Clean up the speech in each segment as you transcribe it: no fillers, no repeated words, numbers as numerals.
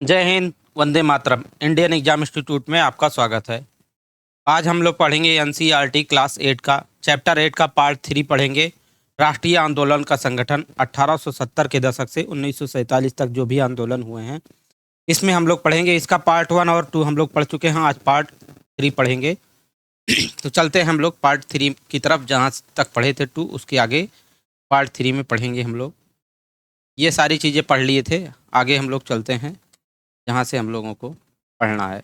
जय Hind, Vande Mataram. Indian exam institute में आपका स्वागत है। आज हम लोग पढ़ेंगे एनसीईआरटी क्लास 8 का चैप्टर 8 का पार्ट 3 पढ़ेंगे। राष्ट्रीय आंदोलन का संगठन 1870 के दशक से 1947 तक जो भी आंदोलन हुए हैं, इसमें हम लोग पढ़ेंगे। इसका पार्ट 1 और 2 हम लोग पढ़ चुके हैं, आज पार्ट 3 पढ़ेंगे। तो चलते हैं हम लोग पार्ट 3 की तरफ। जहाँ तक पढ़े थे 2, उसके आगे पार्ट 3 में पढ़ेंगे हम लोग। ये सारी चीज़ें पढ़ लिए थे, आगे हम लोग चलते हैं जहाँ से हम लोगों को पढ़ना है।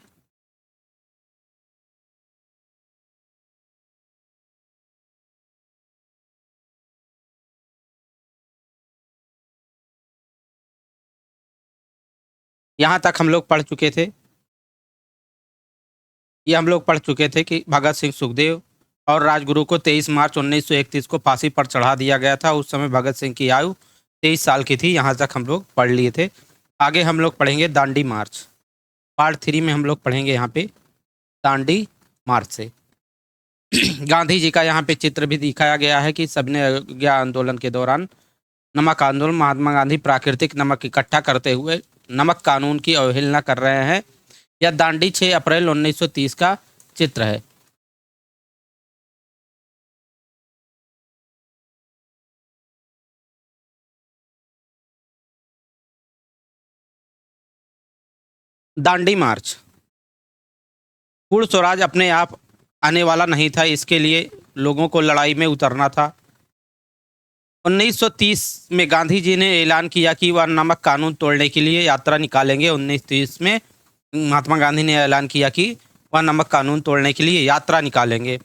यहाँ तक हम लोग पढ़ चुके थे। ये हम लोग पढ़ चुके थे कि भगत सिंह, सुखदेव और राजगुरु को 23 मार्च 1931 को फांसी पर चढ़ा दिया गया था। उस समय भगत सिंह की आयु 23 साल की थी। यहाँ तक हम लोग पढ़ लिए थे। आगे हम लोग पढ़ेंगे दांडी मार्च। पार्ट 3 में हम लोग पढ़ेंगे यहाँ पे दांडी मार्च से। गांधी जी का यहाँ पे चित्र भी दिखाया गया है कि सबने अवज्ञा आंदोलन के दौरान नमक आंदोलन, महात्मा गांधी प्राकृतिक नमक इकट्ठा करते हुए नमक कानून की अवहेलना कर रहे हैं। यह दांडी 6 अप्रैल 1930 का चित्र है। दांडी मार्च। पूर्ण स्वराज अपने आप आने वाला नहीं था, इसके लिए लोगों को लड़ाई में उतरना था। 1930 में गांधी जी ने ऐलान किया कि वह नमक कानून तोड़ने के लिए यात्रा निकालेंगे। 1930 में महात्मा गांधी ने ऐलान किया कि वह नमक कानून तोड़ने के लिए यात्रा निकालेंगे।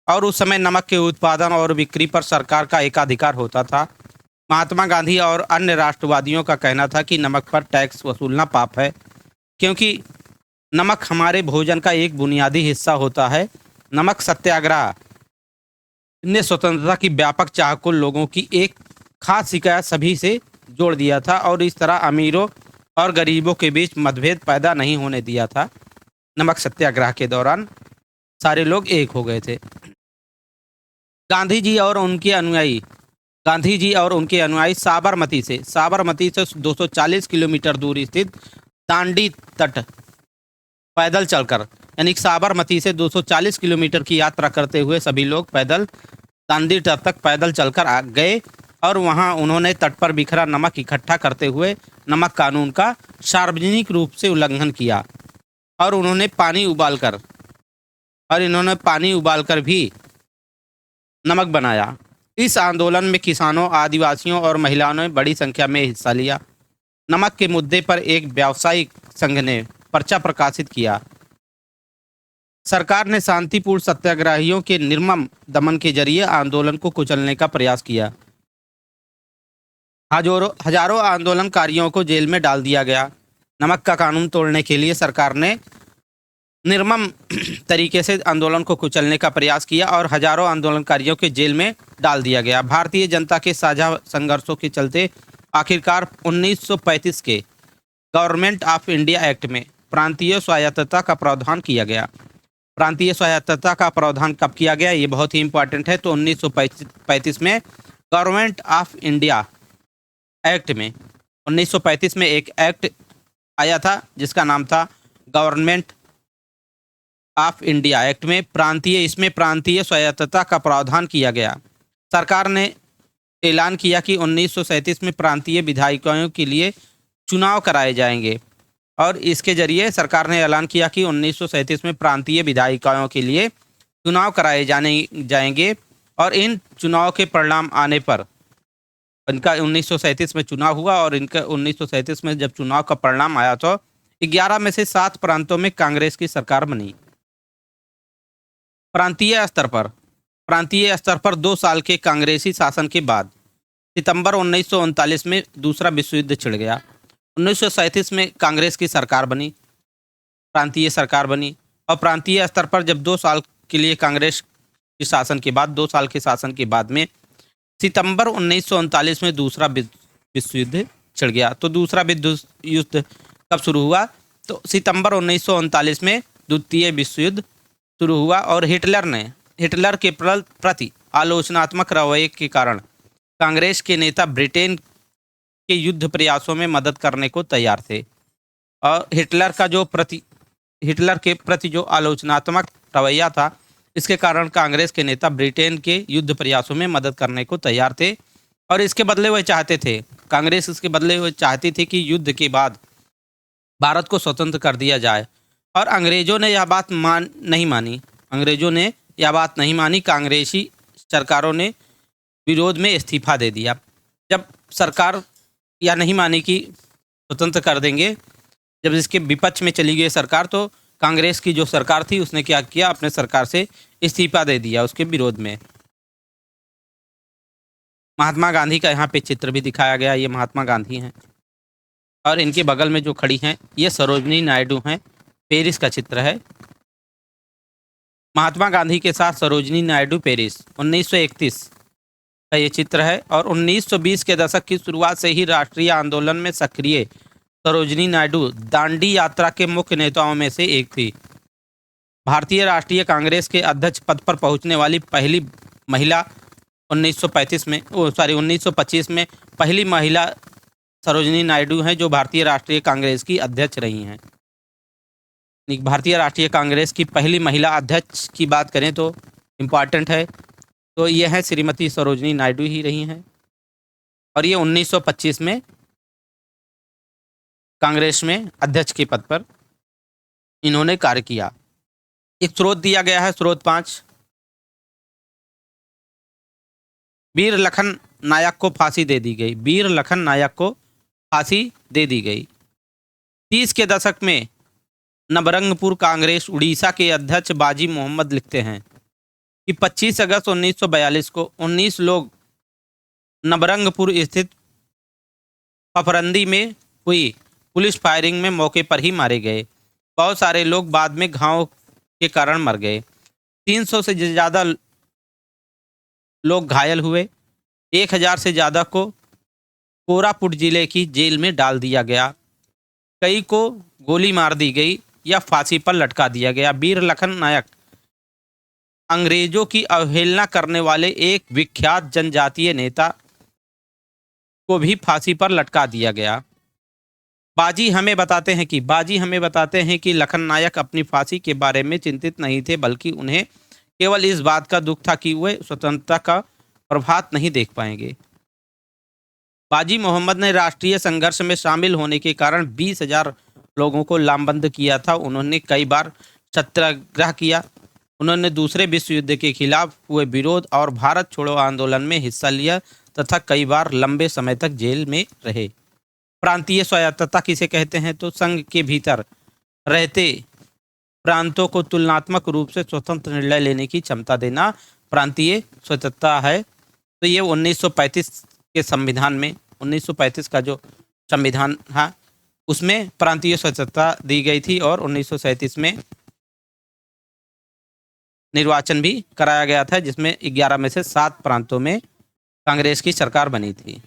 और उस समय नमक के उत्पादन और बिक्री पर सरकार का एकाधिकार होता था। महात्मा गांधी और अन्य राष्ट्रवादियों का कहना था कि नमक पर टैक्स वसूलना पाप है, क्योंकि नमक हमारे भोजन का एक बुनियादी हिस्सा होता है। नमक सत्याग्रह ने स्वतंत्रता की व्यापक चाह को लोगों की एक खास शिकायत सभी से जोड़ दिया था और इस तरह अमीरों और गरीबों के बीच मतभेद पैदा नहीं होने दिया था। नमक सत्याग्रह के दौरान सारे लोग एक हो गए थे। गांधी जी और उनके अनुयायी साबरमती से 240 किलोमीटर दूर स्थित दांडी तट पैदल चलकर, यानी साबरमती से 240 किलोमीटर की यात्रा करते हुए सभी लोग पैदल दांडी तट तक पैदल चलकर आ गए और वहां उन्होंने तट पर बिखरा नमक इकट्ठा करते हुए नमक कानून का सार्वजनिक रूप से उल्लंघन किया। और इन्होंने पानी उबालकर भी नमक बनाया। इस आंदोलन में किसानों, आदिवासियों और महिलाओं ने बड़ी संख्या में हिस्सा लिया। नमक के मुद्दे पर एक व्यावसायिक संघ ने पर्चा प्रकाशित किया। सरकार ने शांतिपूर्ण सत्याग्रहियों के निर्मम दमन के जरिए आंदोलन को कुचलने का प्रयास किया। हजारों आंदोलनकारियों को जेल में डाल दिया गया। नमक का कानून तोड़ने के लिए सरकार ने निर्मम तरीके से आंदोलन को कुचलने का प्रयास किया और हजारों आंदोलनकारियों के जेल में डाल दिया गया। भारतीय जनता के साझा संघर्षों के चलते आखिरकार 1935 के गवर्नमेंट ऑफ इंडिया एक्ट में प्रांतीय स्वायत्तता का प्रावधान किया गया। प्रांतीय स्वायत्तता का प्रावधान कब किया गया, ये बहुत ही इंपॉर्टेंट है। तो 1935 में गवर्नमेंट ऑफ इंडिया एक्ट में 1935 में एक एक्ट आया था जिसका नाम था गवर्नमेंट ऑफ इंडिया एक्ट में प्रांतीय स्वायत्तता का प्रावधान किया गया। सरकार ने ऐलान किया कि 1937 में प्रांतीय विधायकों के लिए चुनाव कराए जाएंगे और इसके जरिए सरकार ने ऐलान किया कि 1937 में प्रांतीय विधायिकाओं के लिए चुनाव कराए जाएंगे और इन चुनाव के परिणाम आने पर इनका 1937 में चुनाव हुआ और इनका 1937 में जब चुनाव का परिणाम आया तो 11 में से 7 प्रांतों में कांग्रेस की सरकार बनी। प्रांतीय स्तर पर 2 साल के कांग्रेसी शासन के बाद सितंबर 1939 में दूसरा विश्व युद्ध छिड़ गया। 1937 में कांग्रेस की सरकार बनी, प्रांतीय सरकार बनी और प्रांतीय स्तर पर जब 2 साल के लिए कांग्रेस के शासन के बाद 2 साल के शासन के बाद में सितंबर 1939 में दूसरा विश्व युद्ध छिड़ गया। तो दूसरा विश्व युद्ध कब शुरू हुआ, तो सितंबर 1939 में द्वितीय विश्व युद्ध शुरू हुआ और हिटलर के प्रति आलोचनात्मक रवैये के कारण कांग्रेस के नेता ब्रिटेन के युद्ध प्रयासों में मदद करने को तैयार थे। और हिटलर के प्रति जो आलोचनात्मक रवैया था, इसके कारण कांग्रेस के नेता ब्रिटेन के युद्ध प्रयासों में मदद करने को तैयार थे और इसके बदले वह चाहते थे कांग्रेस इसके बदले वह चाहती थी कि युद्ध के बाद भारत को स्वतंत्र कर दिया जाए। और अंग्रेजों ने यह बात नहीं मानी। कांग्रेसी सरकारों ने विरोध में इस्तीफा दे दिया। जब सरकार या नहीं मानी कि स्वतंत्र कर देंगे, जब इसके विपक्ष में चली गई सरकार, तो कांग्रेस की जो सरकार थी उसने क्या किया, अपने सरकार से इस्तीफा दे दिया उसके विरोध में। महात्मा गांधी का यहाँ पे चित्र भी दिखाया गया। ये महात्मा गांधी हैं और इनके बगल में जो खड़ी हैं ये सरोजनी नायडू हैं। पेरिस का चित्र है। महात्मा गांधी के साथ सरोजनी नायडू, पेरिस, 1931 का ये चित्र है। और 1920 के दशक की शुरुआत से ही राष्ट्रीय आंदोलन में सक्रिय सरोजनी नायडू दांडी यात्रा के मुख्य नेताओं में से एक थी। भारतीय राष्ट्रीय कांग्रेस के अध्यक्ष पद पर पहुंचने वाली पहली महिला 1925 में पहली महिला सरोजनी नायडू हैं, जो भारतीय राष्ट्रीय कांग्रेस की अध्यक्ष रही हैं। भारतीय राष्ट्रीय कांग्रेस की पहली महिला अध्यक्ष की बात करें तो इम्पॉर्टेंट है, तो ये है श्रीमती सरोजनी नायडू ही रही हैं। और ये 1925 में कांग्रेस में अध्यक्ष के पद पर इन्होंने कार्य किया। एक स्रोत दिया गया है, स्रोत 5। वीर लखन नायक को फांसी दे दी गई। वीर लखन नायक को फांसी दे दी गई। 30 के दशक में नबरंगपुर कांग्रेस उड़ीसा के अध्यक्ष बाजी मोहम्मद लिखते हैं कि 25 अगस्त 1942 को 19 लोग नबरंगपुर स्थित पफरंदी में हुई पुलिस फायरिंग में मौके पर ही मारे गए। बहुत सारे लोग बाद में घाव के कारण मर गए। 300 से ज़्यादा लोग घायल हुए। 1000 से ज़्यादा को कोरापुट जिले की जेल में डाल दिया गया। कई को गोली मार दी गई या फांसी पर लटका दिया गया। वीर लखन नायक अंग्रेजों की अवहेलना करने वाले एक विख्यात जनजातीय नेता को भी फांसी पर लटका दिया गया। बाजी हमें बताते हैं कि लखन नायक अपनी फांसी के बारे में चिंतित नहीं थे, बल्कि उन्हें केवल इस बात का दुख था कि वे स्वतंत्रता का प्रभात नहीं देख पाएंगे। बाजी मोहम्मद ने राष्ट्रीय संघर्ष में शामिल होने के कारण 20,000 लोगों को लामबंद किया था। उन्होंने कई बार सत्याग्रह किया। उन्होंने दूसरे विश्व युद्ध के खिलाफ हुए विरोध और भारत छोड़ो आंदोलन में हिस्सा लिया तथा कई बार लंबे समय तक जेल में रहे। प्रांतीय स्वायत्तता किसे कहते हैं, तो संघ के भीतर रहते प्रांतों को तुलनात्मक रूप से स्वतंत्र निर्णय लेने की क्षमता देना प्रांतीय स्वायत्तता है। तो ये 1935 के संविधान में, 1935 का जो संविधान है उसमें प्रांतीय स्वायत्तता दी गई थी और 1937 में निर्वाचन भी कराया गया था, जिसमें 11 में से 7 प्रांतों में कांग्रेस की सरकार बनी थी।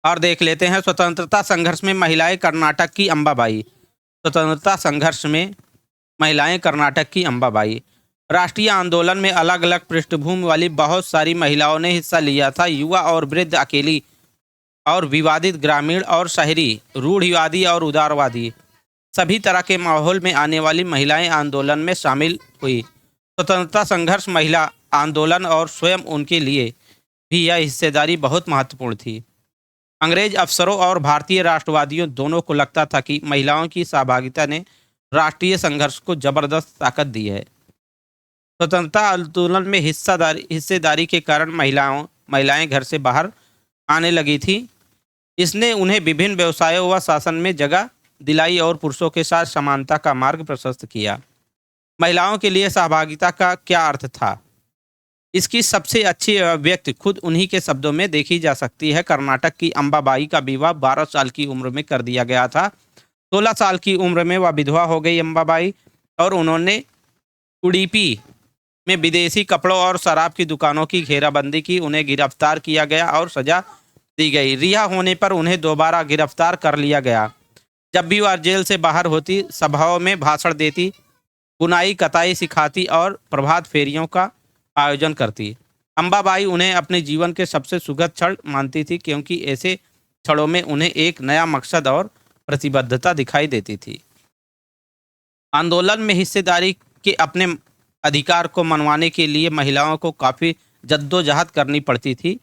और देख लेते हैं स्वतंत्रता संघर्ष में महिलाएं कर्नाटक की अंबाबाई। स्वतंत्रता संघर्ष में महिलाएं कर्नाटक की अंबाबाई। राष्ट्रीय आंदोलन में अलग अलग पृष्ठभूमि वाली बहुत सारी महिलाओं ने हिस्सा लिया था। युवा और वृद्ध, अकेली और विवादित, ग्रामीण और शहरी, रूढ़िवादी और उदारवादी, सभी तरह के माहौल में आने वाली महिलाएं आंदोलन में शामिल हुई। स्वतंत्रता संघर्ष, महिला आंदोलन और स्वयं उनके लिए भी यह हिस्सेदारी बहुत महत्वपूर्ण थी। अंग्रेज अफसरों और भारतीय राष्ट्रवादियों दोनों को लगता था कि महिलाओं की सहभागिता ने राष्ट्रीय संघर्ष को जबरदस्त ताकत दी है। स्वतंत्रता आंदोलन में हिस्सेदारी के कारण महिलाएं घर से बाहर आने लगी थी। इसने उन्हें विभिन्न व्यवसायों व शासन में जगह दिलाई और पुरुषों के साथ समानता का मार्ग प्रशस्त किया। महिलाओं के लिए सहभागिता का क्या अर्थ था, इसकी सबसे अच्छी अभिव्यक्ति खुद उन्हीं के शब्दों में देखी जा सकती है। कर्नाटक की अंबाबाई का विवाह 12 साल की उम्र में कर दिया गया था। 16 साल की उम्र में वह विधवा हो गई अंबाबाई, और उन्होंने उडुपी में विदेशी कपड़ों और शराब की दुकानों की घेराबंदी की। उन्हें गिरफ्तार किया गया और सजा दी गई। रिहा होने पर उन्हें दोबारा गिरफ्तार कर लिया गया। जब भी वह जेल से बाहर होती, सभाओं में भाषण देती, बुनाई कताई सिखाती और प्रभात फेरियों का आयोजन करती। अंबाबाई उन्हें अपने जीवन के सबसे सुखद क्षण मानती थी, क्योंकि ऐसे क्षणों में उन्हें एक नया मकसद और प्रतिबद्धता दिखाई देती थी। आंदोलन में हिस्सेदारी के अपने अधिकार को मनवाने के लिए महिलाओं को काफ़ी जद्दोजहद करनी पड़ती थी।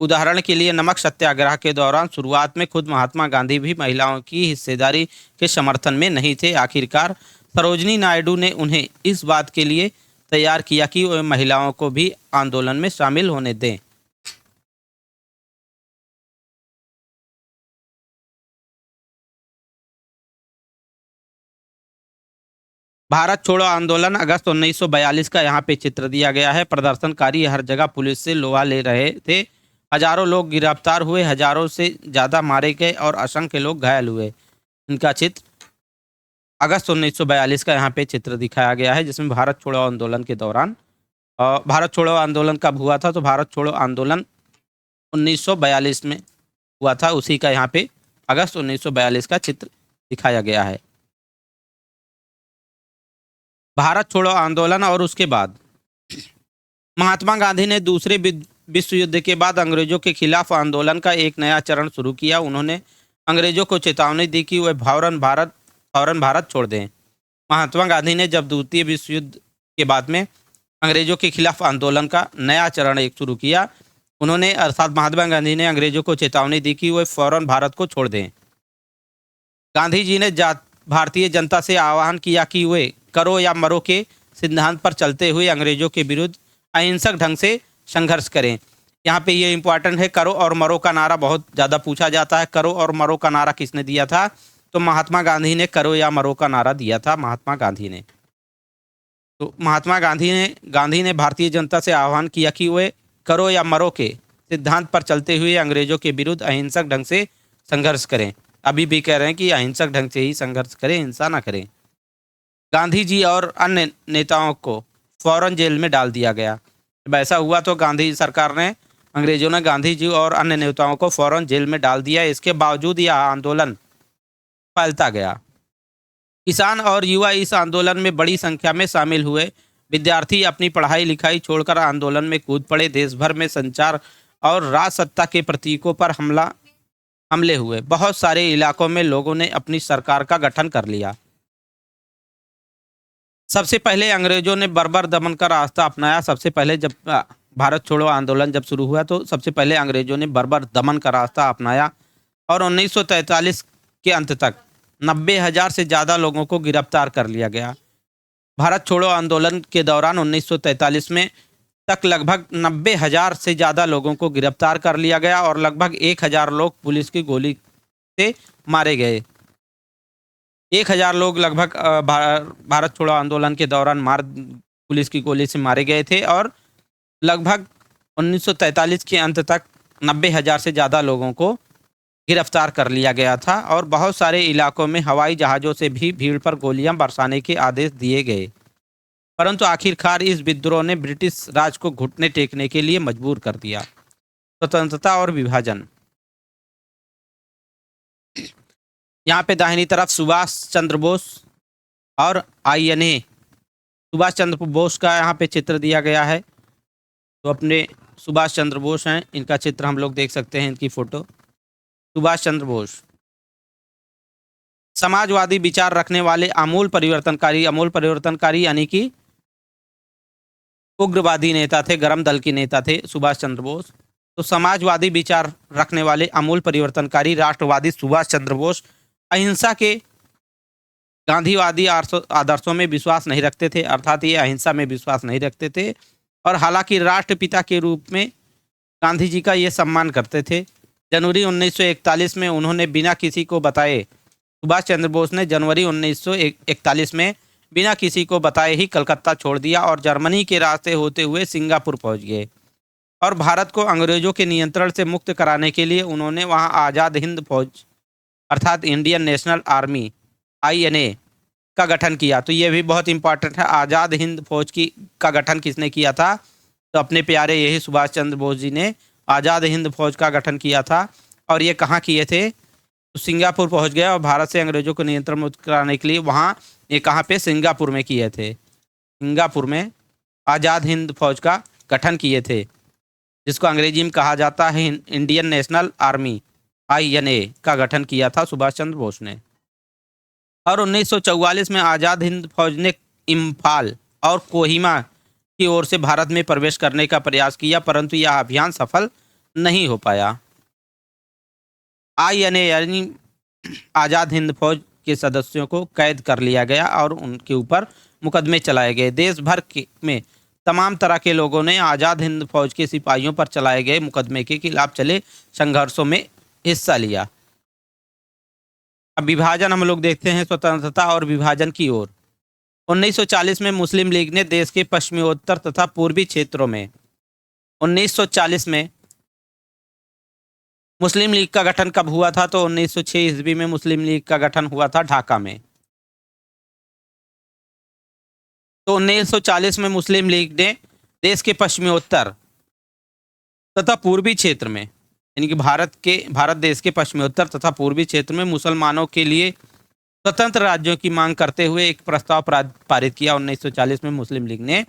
उदाहरण के लिए नमक सत्याग्रह के दौरान शुरुआत में खुद महात्मा गांधी भी महिलाओं की हिस्सेदारी के समर्थन में नहीं थे। आखिरकार सरोजिनी नायडू ने उन्हें इस बात के लिए तैयार किया कि वे महिलाओं को भी आंदोलन में शामिल होने दें। भारत छोड़ो आंदोलन अगस्त 1942 का यहाँ पे चित्र दिया गया है। प्रदर्शनकारी हर जगह पुलिस से लोहा ले रहे थे। हजारों लोग गिरफ्तार हुए, हजारों से ज़्यादा मारे गए और असंख्य लोग घायल हुए। इनका चित्र अगस्त 1942 का यहाँ पे चित्र दिखाया गया है, जिसमें भारत छोड़ो आंदोलन के दौरान भारत छोड़ो आंदोलन कब हुआ था, तो भारत छोड़ो आंदोलन 1942 में हुआ था। उसी का यहाँ पे अगस्त 1942 का चित्र दिखाया गया है। भारत छोड़ो आंदोलन और उसके बाद महात्मा गांधी ने दूसरे विश्व युद्ध के बाद अंग्रेजों के खिलाफ आंदोलन का एक नया चरण शुरू किया। उन्होंने अंग्रेजों को चेतावनी दी कि वे फौरन भारत छोड़ दें। महात्मा गांधी ने जब द्वितीय विश्व युद्ध के बाद में अंग्रेजों के खिलाफ आंदोलन का नया चरण एक शुरू किया, उन्होंने अर्थात महात्मा गांधी ने अंग्रेजों को चेतावनी दी कि वे फौरन भारत को छोड़ दें। गांधी जी ने भारतीय जनता से आह्वान किया कि वे करो या मरो के सिद्धांत पर चलते हुए अंग्रेजों के विरुद्ध अहिंसक ढंग से संघर्ष करें। यहाँ पे ये इम्पोर्टेंट है, करो और मरो का नारा बहुत ज़्यादा पूछा जाता है। करो और मरो का नारा किसने दिया था, तो महात्मा गांधी ने करो या मरो का नारा दिया था। महात्मा गांधी ने गांधी ने भारतीय जनता से आह्वान किया कि वे करो या मरो के सिद्धांत पर चलते हुए अंग्रेजों के विरुद्ध अहिंसक ढंग से संघर्ष करें। अभी भी कह रहे हैं कि अहिंसक ढंग से ही संघर्ष करें, हिंसा ना करें। गांधी जी और अन्य नेताओं को फौरन जेल में डाल दिया गया। जब ऐसा हुआ तो गांधी सरकार ने, अंग्रेजों ने गांधी जी और अन्य नेताओं को फौरन जेल में डाल दिया। इसके बावजूद यह आंदोलन फैलता गया। किसान और युवा इस आंदोलन में बड़ी संख्या में शामिल हुए। विद्यार्थी अपनी पढ़ाई लिखाई छोड़कर आंदोलन में कूद पड़े। देश भर में संचार और राजसत्ता के प्रतीकों पर हमले हुए। बहुत सारे इलाकों में लोगों ने अपनी सरकार का गठन कर लिया। सबसे पहले अंग्रेजों ने बर्बर दमन का रास्ता अपनाया। सबसे पहले जब भारत छोड़ो आंदोलन जब शुरू हुआ तो सबसे पहले अंग्रेजों ने बर्बर दमन का रास्ता अपनाया और 1943 के अंत तक 90,000 से ज़्यादा लोगों को गिरफ्तार कर लिया गया। भारत छोड़ो आंदोलन के दौरान 1943 में तक लगभग 90,000 से ज़्यादा लोगों को गिरफ्तार कर लिया गया और लगभग 1,000 लोग पुलिस की गोली से मारे गए। 1,000 लोग लगभग भारत छोड़ो आंदोलन के दौरान पुलिस की गोली से मारे गए थे और लगभग 1943 के अंत तक 90,000 से ज़्यादा लोगों को गिरफ्तार कर लिया गया था और बहुत सारे इलाकों में हवाई जहाज़ों से भी भीड़ पर गोलियां बरसाने के आदेश दिए गए। परंतु आखिरकार इस विद्रोह ने ब्रिटिश राज को घुटने टेकने के लिए मजबूर कर दिया। स्वतंत्रता और विभाजन। यहाँ पे दाहिनी तरफ सुभाष चंद्र बोस और INA सुभाष चंद्र बोस का यहाँ पे चित्र दिया गया है। तो अपने सुभाष चंद्र बोस हैं, इनका चित्र हम लोग देख सकते हैं, इनकी फोटो। सुभाष चंद्र बोस समाजवादी विचार रखने वाले आमूल परिवर्तनकारी यानी कि उग्रवादी नेता थे, गरम दल के नेता थे सुभाष चंद्र बोस। तो समाजवादी विचार रखने वाले आमूल परिवर्तनकारी राष्ट्रवादी सुभाष चंद्र बोस अहिंसा के गांधीवादी आदर्शों में विश्वास नहीं रखते थे, अर्थात ये अहिंसा में विश्वास नहीं रखते थे और हालांकि राष्ट्रपिता के रूप में गांधी जी का ये सम्मान करते थे। जनवरी 1941 में उन्होंने बिना किसी को बताए, सुभाष चंद्र बोस ने जनवरी 1941 में बिना किसी को बताए ही कलकत्ता छोड़ दिया और जर्मनी के रास्ते होते हुए सिंगापुर पहुंच गए और भारत को अंग्रेजों के नियंत्रण से मुक्त कराने के लिए उन्होंने वहां आज़ाद हिंद फौज अर्थात इंडियन नेशनल आर्मी INA का गठन किया। तो ये भी बहुत इंपॉर्टेंट है, आज़ाद हिंद फौज का गठन किसने किया था, तो अपने प्यारे यही सुभाष चंद्र बोस जी ने आज़ाद हिंद फौज का गठन किया था। और ये कहाँ किए थे, तो सिंगापुर पहुंच गए और भारत से अंग्रेजों को नियंत्रण मुक्त कराने के लिए वहाँ ये कहाँ पे, सिंगापुर में किए थे। सिंगापुर में आज़ाद हिंद फौज का गठन किए थे, जिसको अंग्रेजी में कहा जाता है इंडियन नेशनल आर्मी। INA का गठन किया था सुभाष चंद्र बोस ने। और 1944 में आज़ाद हिंद फौज ने इम्फाल और कोहिमा की ओर से भारत में प्रवेश करने का प्रयास किया, परंतु यह अभियान सफल नहीं हो पाया। INA यानी आज़ाद हिंद फौज के सदस्यों को कैद कर लिया गया और उनके ऊपर मुकदमे चलाए गए। देश भर में तमाम तरह के लोगों ने आज़ाद हिंद फौज के सिपाहियों पर चलाए गए मुकदमे के खिलाफ चले संघर्षों में हिस्सा लिया। अब विभाजन हम लोग देखते हैं स्वतंत्रता और विभाजन की ओर। 1940 में मुस्लिम लीग ने देश के पश्चिमोत्तर तथा पूर्वी क्षेत्रों में 1940 में मुस्लिम लीग का गठन कब हुआ था? तो 1906 ईस्वी में मुस्लिम लीग का गठन हुआ था ढाका में। तो 1940 में मुस्लिम लीग ने देश के पश्चिमोत्तर तथा पूर्वी क्षेत्र में, यानी कि भारत देश के पश्चिमोत्तर तथा पूर्वी क्षेत्र में मुसलमानों के लिए स्वतंत्र राज्यों की मांग करते हुए एक प्रस्ताव पारित किया। 1940 में मुस्लिम लीग ने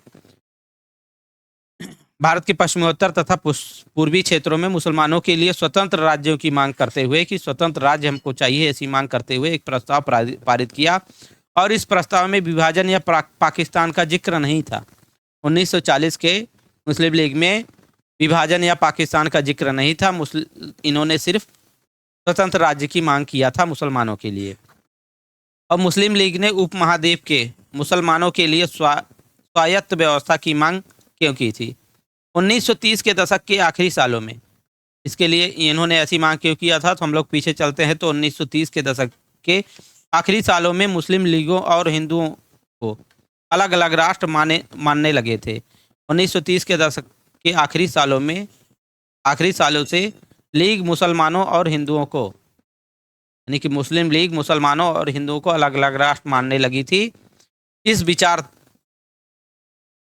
भारत के पश्चिमोत्तर तथा पूर्वी क्षेत्रों में मुसलमानों के लिए स्वतंत्र राज्यों की मांग करते हुए कि स्वतंत्र राज्य हमको चाहिए, ऐसी मांग करते हुए एक प्रस्ताव पारित किया। और इस प्रस्ताव में विभाजन या पाकिस्तान का जिक्र नहीं था। 1940 के मुस्लिम लीग में विभाजन या पाकिस्तान का जिक्र नहीं था। इन्होंने सिर्फ स्वतंत्र राज्य की मांग किया था मुसलमानों के लिए। और मुस्लिम लीग ने उपमहाद्वीप के मुसलमानों के लिए स्वायत्त व्यवस्था की मांग क्यों की थी? 1930 के दशक के आखिरी सालों में इसके लिए इन्होंने ऐसी मांग क्यों किया था? तो हम लोग पीछे चलते हैं तो 1930 के दशक के आखिरी सालों में मुस्लिम लीगों और हिंदुओं को अलग अलग राष्ट्र मानने लगे थे। 1930 के दशक के आखिरी सालों से लीग मुसलमानों और हिंदुओं को, यानी कि मुस्लिम लीग मुसलमानों और हिंदुओं को अलग अलग राष्ट्र मानने लगी थी। इस विचार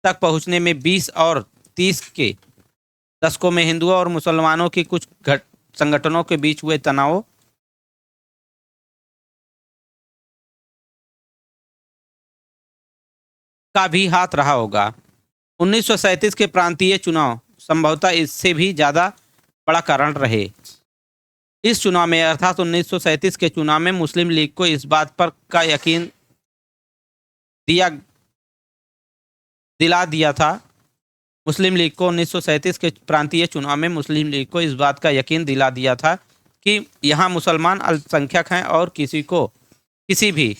तक पहुंचने में 20 और 30 के दशकों में हिंदुओं और मुसलमानों के कुछ संगठनों के बीच हुए तनाव का भी हाथ रहा होगा। 1937 के प्रांतीय चुनाव संभवतः इससे भी ज़्यादा बड़ा कारण रहे। इस चुनाव में अर्थात 1937 के चुनाव में मुस्लिम लीग को इस बात पर का यकीन दिला दिया था। मुस्लिम लीग को 1937 के प्रांतीय चुनाव में मुस्लिम लीग को इस बात का यकीन दिला दिया था कि यहाँ मुसलमान अल्पसंख्यक हैं और किसी भी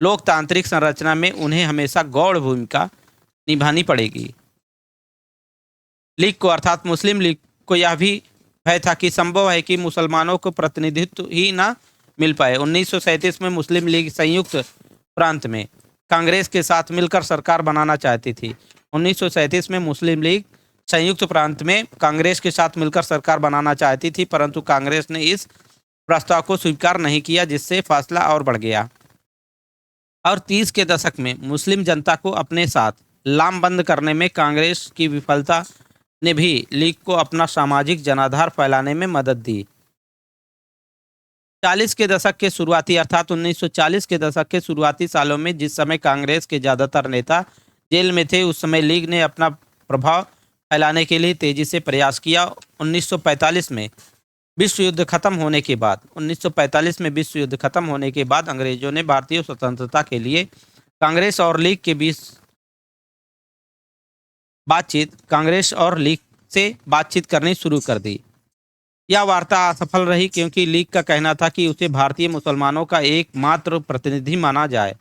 लोकतांत्रिक संरचना में उन्हें हमेशा गौण भूमिका निभानी पड़ेगी। लीग को अर्थात मुस्लिम लीग को यह भी भय था कि संभव है कि मुसलमानों को प्रतिनिधित्व ही ना मिल पाए। 1937 में मुस्लिम लीग संयुक्त प्रांत में कांग्रेस के साथ मिलकर सरकार बनाना चाहती थी। 1937 में मुस्लिम लीग संयुक्त प्रांत में कांग्रेस के साथ मिलकर सरकार बनाना चाहती थी, परंतु कांग्रेस ने इस प्रस्ताव को स्वीकार नहीं किया, जिससे फासला और बढ़ गया। और 30 के दशक में मुस्लिम जनता को अपने साथ लामबंद करने में कांग्रेस की विफलता ने भी लीग को अपना सामाजिक जनाधार फैलाने में मदद दी। 40 के दशक के शुरुआती अर्थात 1940 के दशक के शुरुआती सालों में जिस समय कांग्रेस के ज़्यादातर नेता जेल में थे, उस समय लीग ने अपना प्रभाव फैलाने के लिए तेजी से प्रयास किया। 1945 में विश्व युद्ध खत्म होने के बाद अंग्रेजों ने भारतीय स्वतंत्रता के लिए कांग्रेस और लीग से बातचीत करनी शुरू कर दी। यह वार्ता असफल रही क्योंकि लीग का कहना था कि उसे भारतीय मुसलमानों का एकमात्र प्रतिनिधि माना जाए।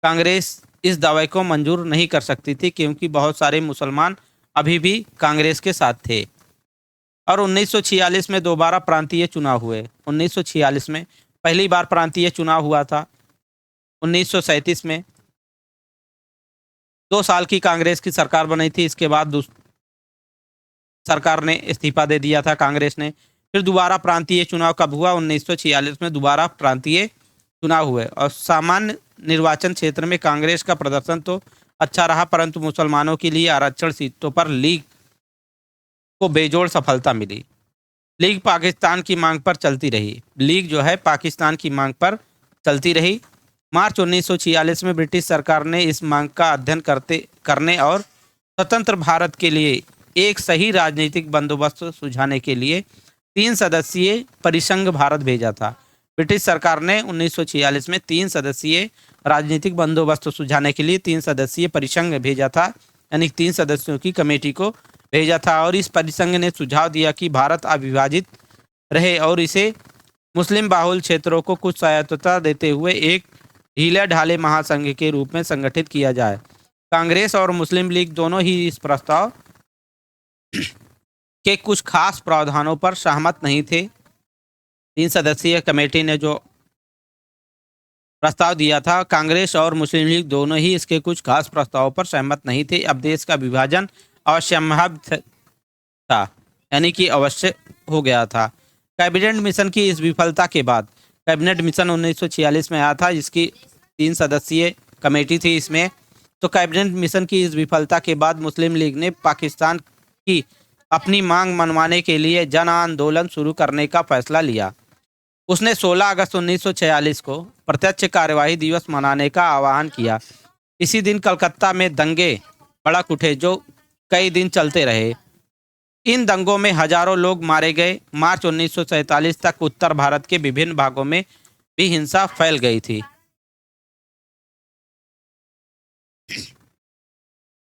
कांग्रेस इस दावे को मंजूर नहीं कर सकती थी क्योंकि बहुत सारे मुसलमान अभी भी कांग्रेस के साथ थे। और 1946 में दोबारा प्रांतीय चुनाव हुए। 1946 में पहली बार प्रांतीय चुनाव हुआ था। 1937 में 2 साल की कांग्रेस की सरकार बनी थी। इसके बाद सरकार ने इस्तीफा दे दिया था कांग्रेस ने। फिर दोबारा प्रांतीय चुनाव कब हुआ? 1946 में दोबारा प्रांतीय चुनाव हुए और सामान्य निर्वाचन क्षेत्र में कांग्रेस का प्रदर्शन तो अच्छा रहा, परंतु मुसलमानों के लिए आरक्षण सीटों पर लीग को बेजोड़ सफलता मिली। लीग पाकिस्तान की मांग पर चलती रही। मार्च 1946 में ब्रिटिश सरकार ने इस मांग का अध्ययन करने और स्वतंत्र भारत के लिए एक सही राजनीतिक बंदोबस्त सुझाने के लिए 3 सदस्यीय परिसंघ भारत भेजा था। ब्रिटिश सरकार ने 1946 में 3 सदस्यीय राजनीतिक बंदोबस्त सुझाने के लिए 3 सदस्यीय परिसंघ भेजा था, यानी 3 सदस्यों की कमेटी को भेजा था। और इस परिसंघ ने सुझाव दिया कि भारत अविभाजित रहे और इसे मुस्लिम बाहुल क्षेत्रों को कुछ स्वायत्तता देते हुए एक ढीले ढाले महासंघ के रूप में संगठित किया जाए। कांग्रेस और मुस्लिम लीग दोनों ही इस प्रस्ताव के कुछ खास प्रावधानों पर सहमत नहीं थे। 3 सदस्यीय कमेटी ने जो प्रस्ताव दिया था, कांग्रेस और मुस्लिम लीग दोनों ही इसके कुछ खास प्रस्तावों पर सहमत नहीं थे। अब देश का विभाजन अवश्यंभावी था, यानी कि अवश्य हो गया था। कैबिनेट मिशन की इस विफलता के बाद, कैबिनेट मिशन 1946 में आया था, जिसकी 3 सदस्यीय कमेटी थी इसमें। तो कैबिनेट मिशन की इस विफलता के बाद मुस्लिम लीग ने पाकिस्तान की अपनी मांग मनवाने के लिए जन आंदोलन शुरू करने का फैसला लिया। उसने 16 अगस्त 1946 को प्रत्यक्ष कार्यवाही दिवस मनाने का आह्वान किया। इसी दिन कलकत्ता में दंगे भड़क उठे जो कई दिन चलते रहे। इन दंगों में हजारों लोग मारे गए। मार्च 1947 तक उत्तर भारत के विभिन्न भागों में भी हिंसा फैल गई थी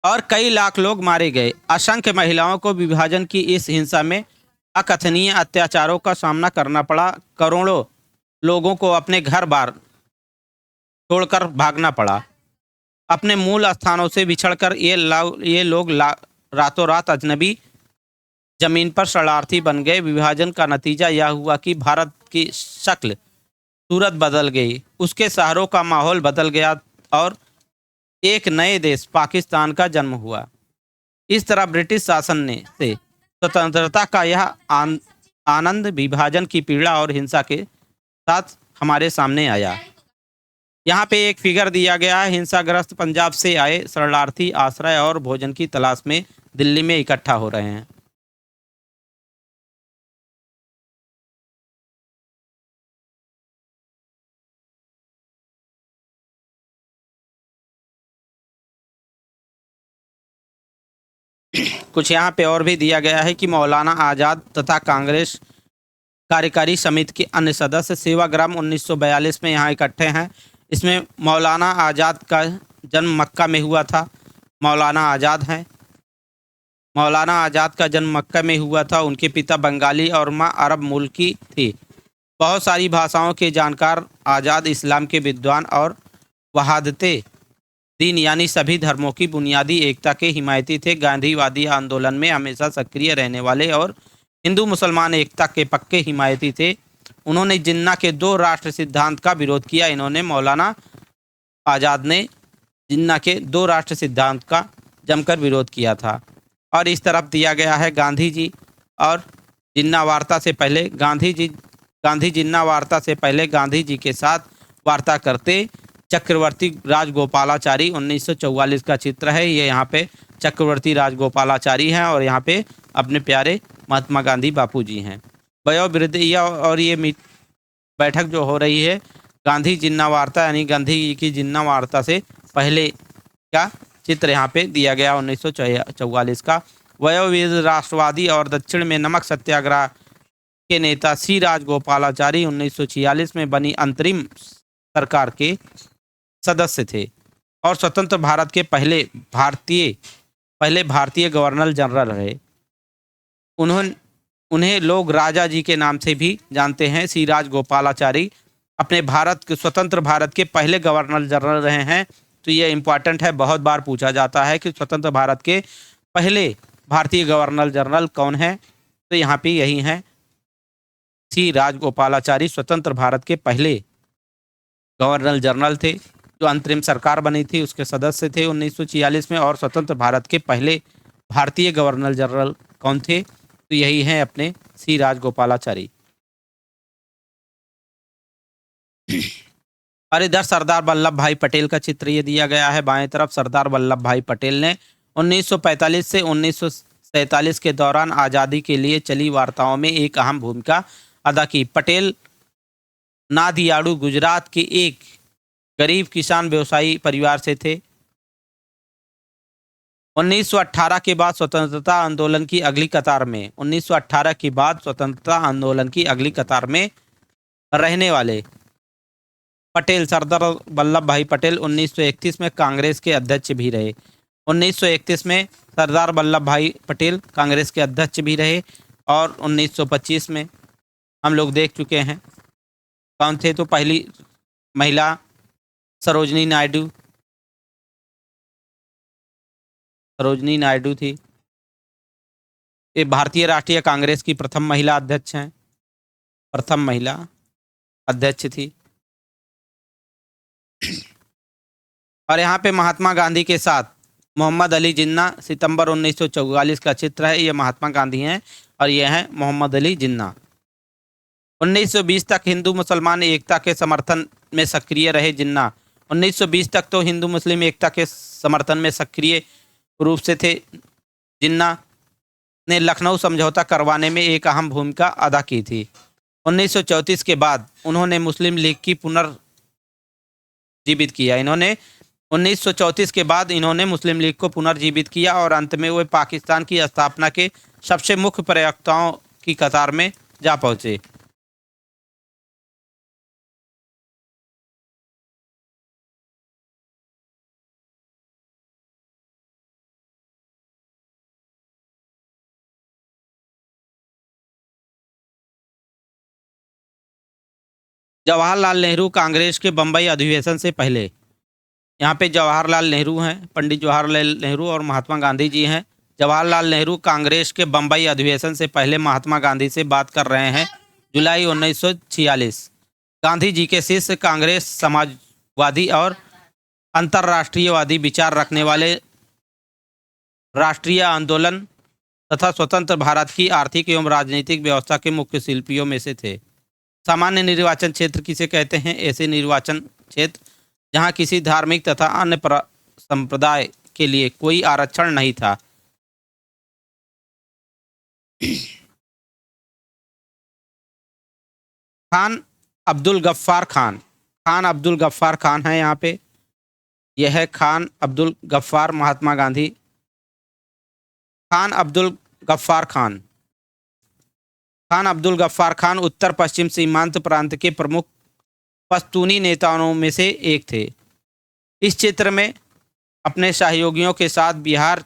और कई लाख लोग मारे गए। असंख्य महिलाओं को विभाजन की इस हिंसा में अकथनीय अत्याचारों का सामना करना पड़ा। करोड़ों लोगों को अपने घर बार छोड़कर भागना पड़ा। अपने मूल स्थानों से बिछड़कर ये लोग रातों रात अजनबी जमीन पर शरणार्थी बन गए। विभाजन का नतीजा यह हुआ कि भारत की शक्ल सूरत बदल गई, उसके शहरों का माहौल बदल गया और एक नए देश पाकिस्तान का जन्म हुआ। इस तरह ब्रिटिश शासन ने से स्वतंत्रता का यह आनंद विभाजन की पीड़ा और हिंसा के साथ हमारे सामने आया। यहाँ पे एक फिगर दिया गया है। हिंसाग्रस्त पंजाब से आए शरणार्थी आश्रय और भोजन की तलाश में दिल्ली में इकट्ठा हो रहे हैं। कुछ यहाँ पे और भी दिया गया है कि मौलाना आज़ाद तथा कांग्रेस कार्यकारी समिति के अन्य सदस्य सेवाग्राम 1942 में यहाँ इकट्ठे हैं। इसमें मौलाना आज़ाद का जन्म मक्का में हुआ था। मौलाना आज़ाद का जन्म मक्का में हुआ था। उनके पिता बंगाली और माँ अरब मूल की थी। बहुत सारी भाषाओं के जानकार आज़ाद इस्लाम के विद्वान और वहादते दीन यानी सभी धर्मों की बुनियादी एकता के हिमायती थे। गांधीवादी आंदोलन में हमेशा सक्रिय रहने वाले और हिंदू मुसलमान एकता के पक्के हिमायती थे। उन्होंने जिन्ना के 2 राष्ट्र सिद्धांत का विरोध किया। इन्होंने मौलाना आज़ाद ने जिन्ना के 2 राष्ट्र सिद्धांत का जमकर विरोध किया था। और इस तरफ दिया गया है गांधी जी और जिन्ना वार्ता से पहले गांधी जिन्ना वार्ता से पहले गांधी जी के साथ वार्ता करते चक्रवर्ती राजगोपालाचारी 1944 का चित्र है। ये यहाँ पे चक्रवर्ती राजगोपालाचारी हैं और यहाँ पे अपने प्यारे महात्मा गांधी बापू जी हैं। वयोवृद्ध और ये बैठक जो हो रही है गांधी जिन्ना वार्ता यानी गांधी जी की जिन्ना वार्ता से पहले का चित्र यहाँ पे दिया गया 1944 का। वयोवृद्ध राष्ट्रवादी और दक्षिण में नमक सत्याग्रह के नेता सी राजगोपालाचारी 1946 में बनी अंतरिम सरकार के सदस्य थे और स्वतंत्र भारत के पहले भारतीय गवर्नर जनरल रहे। उन्हें लोग राजा जी के नाम से भी जानते हैं। सी राजगोपालाचारी अपने स्वतंत्र भारत के पहले गवर्नर जनरल रहे हैं। तो ये इम्पॉर्टेंट है, बहुत बार पूछा जाता है कि स्वतंत्र भारत के पहले भारतीय गवर्नर जनरल कौन है। तो यहाँ पे यही हैं, सी राजगोपालाचारी स्वतंत्र भारत के पहले गवर्नर जनरल थे। जो अंतरिम सरकार बनी थी उसके सदस्य थे 1946 में। और स्वतंत्र भारत के पहले भारतीय गवर्नर जनरल कौन थे? तो यही हैं अपने सी राजगोपालाचारी। और इधर सरदार वल्लभ भाई पटेल का चित्र ये दिया गया है बाएं तरफ। सरदार वल्लभ भाई पटेल ने 1945 से 1947 के दौरान आज़ादी के लिए चली वार्ताओं में एक अहम भूमिका अदा की। पटेल नादियाडू गुजरात के एक गरीब किसान व्यवसायी परिवार से थे। 1918 के बाद स्वतंत्रता आंदोलन की अगली कतार में 1918 के बाद स्वतंत्रता आंदोलन की अगली कतार में रहने वाले पटेल सरदार वल्लभ भाई पटेल 1931 में कांग्रेस के अध्यक्ष भी रहे। 1931 में सरदार वल्लभ भाई पटेल कांग्रेस के अध्यक्ष भी रहे और 1925 में हम लोग देख चुके हैं कौन थे। तो पहली महिला सरोजनी नायडू थी। ये भारतीय राष्ट्रीय कांग्रेस की प्रथम महिला अध्यक्ष हैं, प्रथम महिला अध्यक्ष थी। और यहाँ पे महात्मा गांधी के साथ मोहम्मद अली जिन्ना, सितंबर 1944 का चित्र है। ये महात्मा गांधी हैं और ये हैं मोहम्मद अली जिन्ना। 1920 तक हिंदू मुसलमान एकता के समर्थन में सक्रिय रहे जिन्ना। 1920 तक तो हिंदू मुस्लिम एकता के समर्थन में सक्रिय रूप से थे। जिन्ना ने लखनऊ समझौता करवाने में एक अहम भूमिका अदा की थी। 1934 के बाद उन्होंने मुस्लिम लीग की पुनर्जीवित किया। 1934 के बाद इन्होंने मुस्लिम लीग को पुनर्जीवित किया और अंत में वे पाकिस्तान की स्थापना के सबसे मुख्य प्रवक्ताओं की कतार में जा पहुंचे। जवाहरलाल नेहरू कांग्रेस के बम्बई अधिवेशन से पहले, यहाँ पे जवाहरलाल नेहरू हैं, पंडित जवाहरलाल नेहरू और महात्मा गांधी जी हैं। जवाहरलाल नेहरू कांग्रेस के बम्बई अधिवेशन से पहले महात्मा गांधी से बात कर रहे हैं। जुलाई 1946 गांधी जी के शिष्य कांग्रेस समाजवादी और अंतर्राष्ट्रीयवादी विचार रखने वाले राष्ट्रीय आंदोलन तथा स्वतंत्र भारत की आर्थिक एवं राजनीतिक व्यवस्था के मुख्य शिल्पियों में से थे। सामान्य निर्वाचन क्षेत्र किसे कहते हैं? ऐसे निर्वाचन क्षेत्र जहां किसी धार्मिक तथा अन्य संप्रदाय के लिए कोई आरक्षण नहीं था। खान अब्दुल गफ्फार खान, खान अब्दुल गफ्फार खान है यहाँ पे। यह है खान अब्दुल गफ्फार, महात्मा गांधी। खान अब्दुल गफ्फार खान, खान अब्दुल गफ्फार खान उत्तर पश्चिम सीमांत प्रांत के प्रमुख पश्तूनी नेताओं में से एक थे। इस क्षेत्र में अपने सहयोगियों के साथ बिहार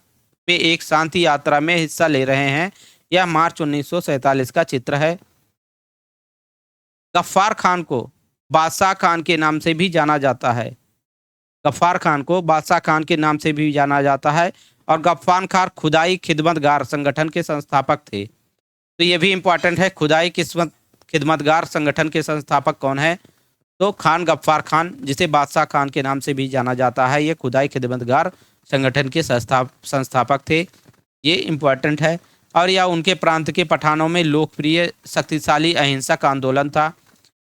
में एक शांति यात्रा में हिस्सा ले रहे हैं। यह मार्च 1947 का चित्र है। गफ्फार खान को बादशाह खान के नाम से भी जाना जाता है। गफ्फार खान को बादशाह खान के नाम से भी जाना जाता है और गफ्फार खान खुदाई खिदमतगार संगठन के संस्थापक थे। तो ये भी इम्पोर्टेंट है, खुदाई खिदमतगार संगठन के संस्थापक कौन है? तो खान गफ्फार खान, जिसे बादशाह खान के नाम से भी जाना जाता है, ये खुदाई खिदमतगार संगठन के संस्थापक थे। ये इम्पोर्टेंट है। और यह उनके प्रांत के पठानों में लोकप्रिय शक्तिशाली अहिंसक आंदोलन था।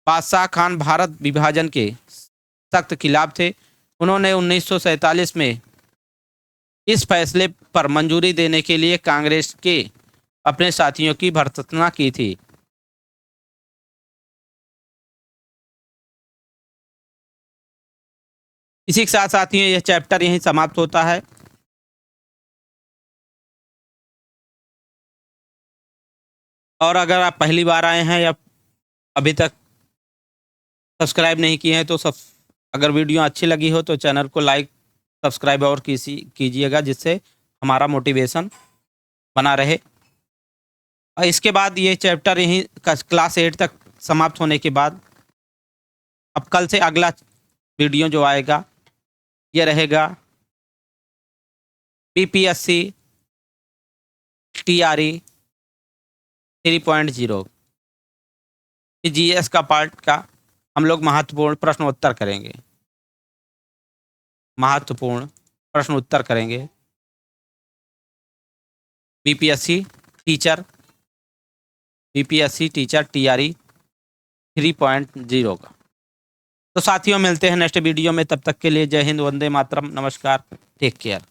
बादशाह खान भारत विभाजन के सख्त खिलाफ थे। उन्होंने 1947 में इस फैसले पर मंजूरी देने के लिए कांग्रेस के अपने साथियों की भर्त्सना की थी। इसी के साथ साथियों यह चैप्टर यहीं समाप्त होता है। और अगर आप पहली बार आए हैं या अभी तक सब्सक्राइब नहीं किए हैं तो अगर वीडियो अच्छी लगी हो तो चैनल को लाइक सब्सक्राइब और कीजिएगा, जिससे हमारा मोटिवेशन बना रहे। और इसके बाद ये चैप्टर यहीं क्लास 8 तक समाप्त होने के बाद अब कल से अगला वीडियो जो आएगा ये रहेगा बीपीएससी टीआरई 3.0 जीएस का पार्ट का हम लोग महत्वपूर्ण प्रश्न उत्तर करेंगे। महत्वपूर्ण प्रश्न उत्तर करेंगे बीपीएससी टीचर टीआरई 3.0 का। तो साथियों मिलते हैं नेक्स्ट वीडियो में, तब तक के लिए जय हिंद, वंदे मातरम, नमस्कार, टेक केयर।